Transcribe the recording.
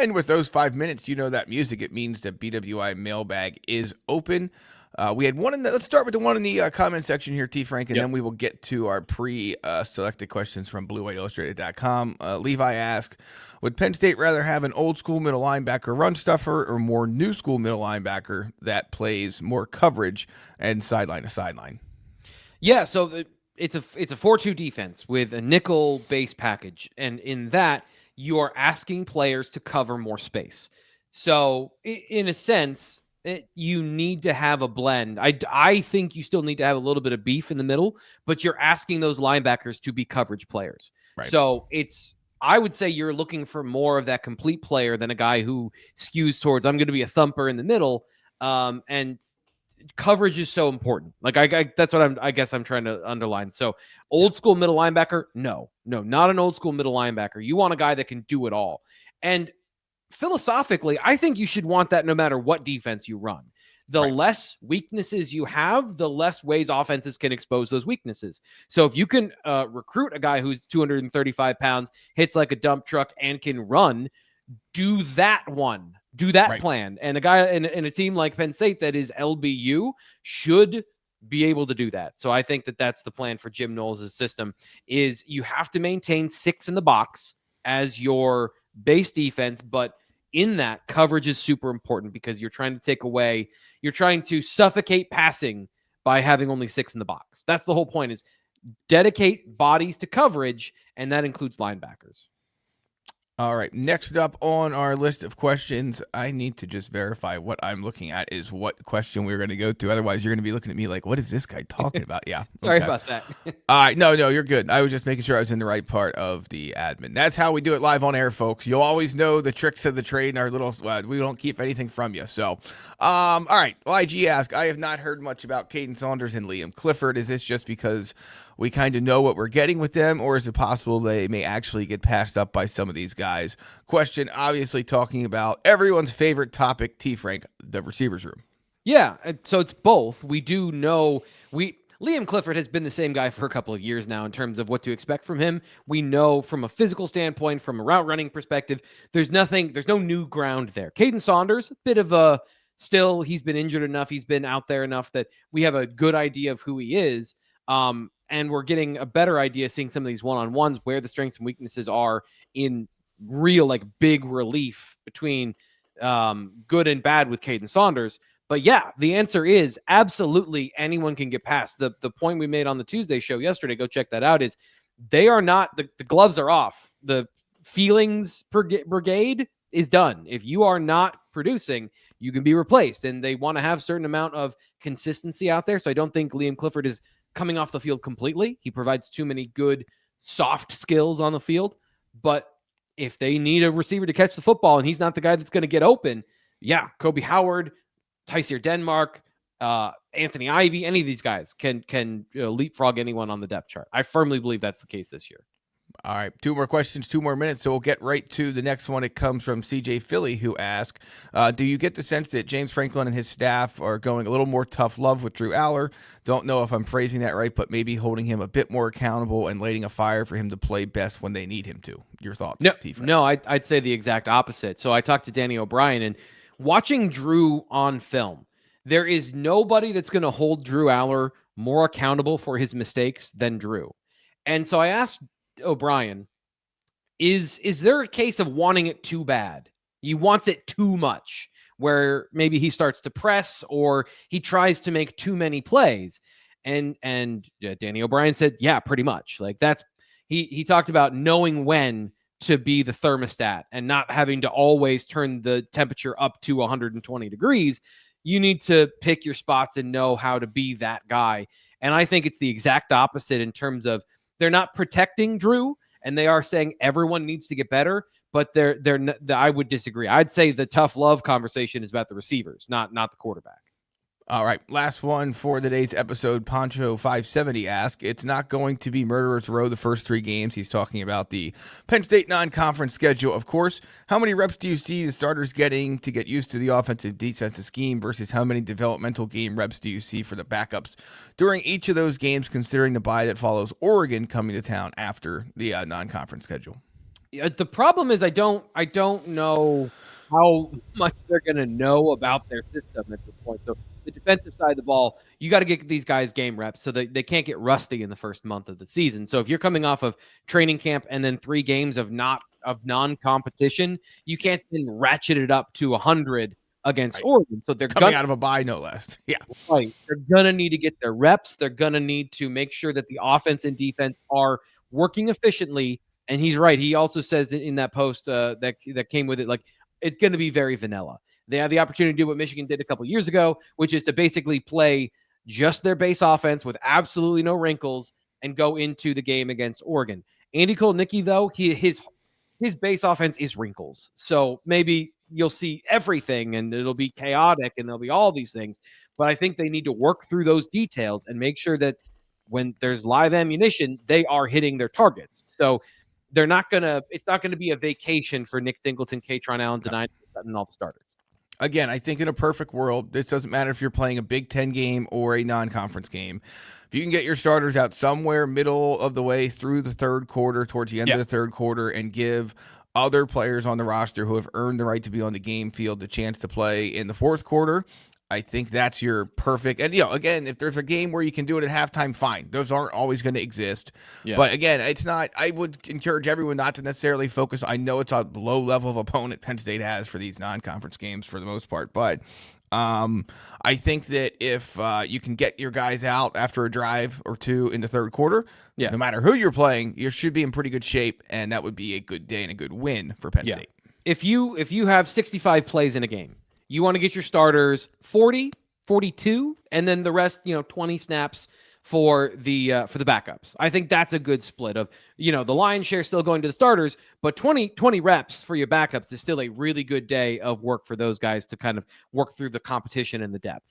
And with those 5 minutes, you know that music, it means that BWI Mailbag is open. We had one in the, let's start with the one in the comment section here, T. Frank, and Yep. then we will get to our pre-selected questions from BlueWhiteIllustrated.com. Levi asked, would Penn State rather have an old school middle linebacker run stuffer or more new school middle linebacker that plays more coverage and sideline to sideline? Yeah, so it's a 4-2 defense with a nickel base package, and in that you are asking players to cover more space. So in a sense, you need to have a blend. I think you still need to have a little bit of beef in the middle, but you're asking those linebackers to be coverage players. Right. So I would say you're looking for more of that complete player than a guy who skews towards I'm going to be a thumper in the middle. And coverage is so important. Like that's what I guess I'm trying to underline. So old school middle linebacker, no, not an old school middle linebacker. You want a guy that can do it all. And philosophically, I think you should want that no matter what defense you run. The less weaknesses you have, the less ways offenses can expose those weaknesses. So if you can recruit a guy who's 235 pounds, hits like a dump truck, and can run, do that one. Do that plan. And a guy in a team like Penn State that is LBU should be able to do that. So I think that that's the plan for Jim Knowles' system is you have to maintain 6 in the box as your base defense, but in that, coverage is super important because you're trying to suffocate passing by having only 6 in the box. That's the whole point is dedicate bodies to coverage, and that includes linebackers. All right. Next up on our list of questions, I need to just verify what I'm looking at is what question we're going to go to. Otherwise, you're going to be looking at me like, what is this guy talking about? Yeah. Sorry about that. All right. No, you're good. I was just making sure I was in the right part of the admin. That's how we do it live on air, folks. You'll always know the tricks of the trade and our little, we don't keep anything from you. So, all right. YG asked, I have not heard much about Caden Saunders and Liam Clifford. Is this just because we kind of know what we're getting with them, or is it possible they may actually get passed up by some of these guys? Question, obviously talking about everyone's favorite topic, T. Frank, the receivers room. Yeah, so it's both. We do know Liam Clifford has been the same guy for a couple of years now in terms of what to expect from him. We know from a physical standpoint, from a route running perspective, there's no new ground there. Caden Saunders, a bit of a still, he's been injured enough, he's been out there enough that we have a good idea of who he is. And we're getting a better idea seeing some of these one-on-ones where the strengths and weaknesses are in real, like, big relief between good and bad with Caden Saunders. But yeah, the answer is absolutely anyone can get past. The point we made on the Tuesday show yesterday, go check that out, is they are not, the gloves are off. The feelings brigade is done. If you are not producing, you can be replaced. And they want to have a certain amount of consistency out there. So I don't think Liam Clifford is coming off the field completely. He provides too many good soft skills on the field. But if they need a receiver to catch the football and he's not the guy that's going to get open, yeah, Kobe Howard, Tysier Denmark, Anthony Ivy, any of these guys can leapfrog anyone on the depth chart. I firmly believe that's the case this year. All right, 2 more questions, 2 more minutes, so we'll get right to the next one. It comes from CJ Philly, who asked, do you get the sense that James Franklin and his staff are going a little more tough love with Drew Allar? Don't know if I'm phrasing that right, but maybe holding him a bit more accountable and lighting a fire for him to play best when they need him to. Your thoughts, No, I'd say the exact opposite. So I talked to Danny O'Brien, and watching Drew on film, there is nobody that's going to hold Drew Allar more accountable for his mistakes than Drew. And so I asked O'Brien, is there a case of wanting it too bad? He wants it too much, where maybe he starts to press or he tries to make too many plays. And Danny O'Brien said, yeah, pretty much. Like that's he talked about knowing when to be the thermostat and not having to always turn the temperature up to 120 degrees. You need to pick your spots and know how to be that guy. And I think it's the exact opposite in terms of they're not protecting Drew, and they are saying everyone needs to get better, but I would disagree. I'd say the tough love conversation is about the receivers, not the quarterback. All right, last one for today's episode. Poncho 570 asked, it's not going to be Murderers Row the first 3 games. He's talking about the Penn State non-conference schedule, of course. How many reps do you see the starters getting to get used to the offensive defensive scheme versus how many developmental game reps do you see for the backups during each of those games, considering the bye that follows Oregon coming to town after the non-conference schedule? The problem is I don't know how much they're going to know about their system at this point. So the defensive side of the ball, you got to get these guys game reps so that they can't get rusty in the first month of the season. So if you're coming off of training camp and then 3 games of non-competition, you can't then ratchet it up to 100 against Oregon. So they're coming out of a bye, no less. Yeah. Right. They're going to need to get their reps. They're going to need to make sure that the offense and defense are working efficiently. And he's right. He also says in that post that came with it, like, it's going to be very vanilla. They have the opportunity to do what Michigan did a couple years ago, which is to basically play just their base offense with absolutely no wrinkles and go into the game against Oregon. Andy Nittany, though, his base offense is wrinkles. So maybe you'll see everything and it'll be chaotic and there'll be all these things. But I think they need to work through those details and make sure that when there's live ammunition, they are hitting their targets. So it's not going to be a vacation for Nick Singleton, Katron Allen, Nittany, and all the starters. Again, I think in a perfect world, this doesn't matter if you're playing a Big Ten game or a non-conference game. If you can get your starters out somewhere middle of the way through the third quarter, towards the end of the third quarter, and give other players on the roster who have earned the right to be on the game field the chance to play in the fourth quarter, I think that's your perfect. And, again, if there's a game where you can do it at halftime, fine. Those aren't always going to exist. Yeah. But, again, it's not – I would encourage everyone not to necessarily focus. I know it's a low level of opponent Penn State has for these non-conference games for the most part. But I think that if you can get your guys out after a drive or two in the third quarter, no matter who you're playing, you should be in pretty good shape, and that would be a good day and a good win for Penn State. If you have 65 plays in a game, you want to get your starters 40, 42, and then the rest, 20 snaps for the backups. I think that's a good split of, the lion's share still going to the starters, but 20 reps for your backups is still a really good day of work for those guys to kind of work through the competition and the depth.